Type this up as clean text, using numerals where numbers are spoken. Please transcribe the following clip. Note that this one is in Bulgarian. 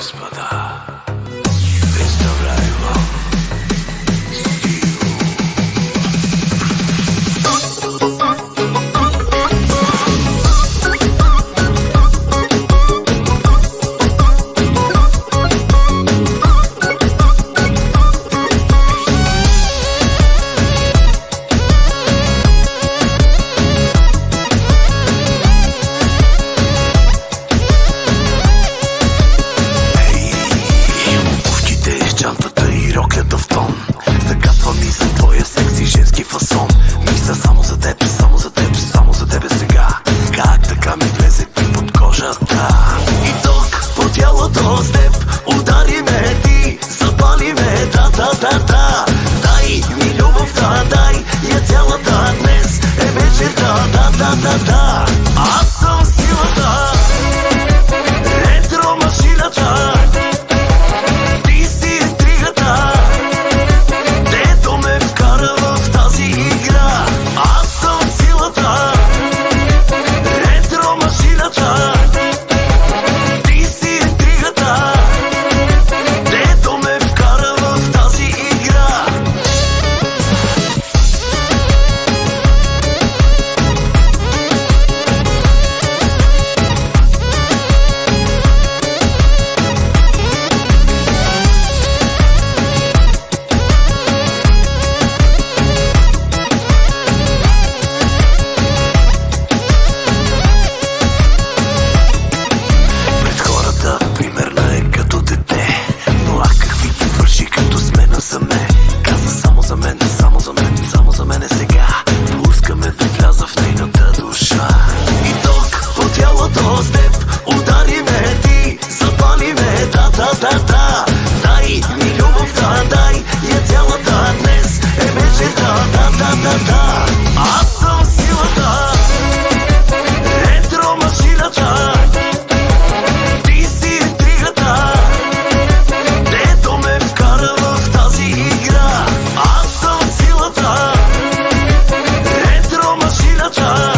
господа, представляю вам чантата и рокета в тон. Загатва ми за твоя секси женски фасон. Мисля само за теб, само за теб, само за тебе сега. Как така ми влезе ти под кожата? И тук по тялото с теб удари ме ти, запали ме, да. Дай ми любовта, дай я цялата днес е вечерта, да. Аз съм силата, ретро машината. Само за мене сега. Пускаме да вляза в нейната душа. И тук по тялото с теб удари ме ти, запали ме, да. Дай ми любовта, дай я цялата днес е вечерта, да. Аз съм силата, ретро машината. Ти си интригата, дето ме вкара в тази игра. Аз съм силата, ретро машината.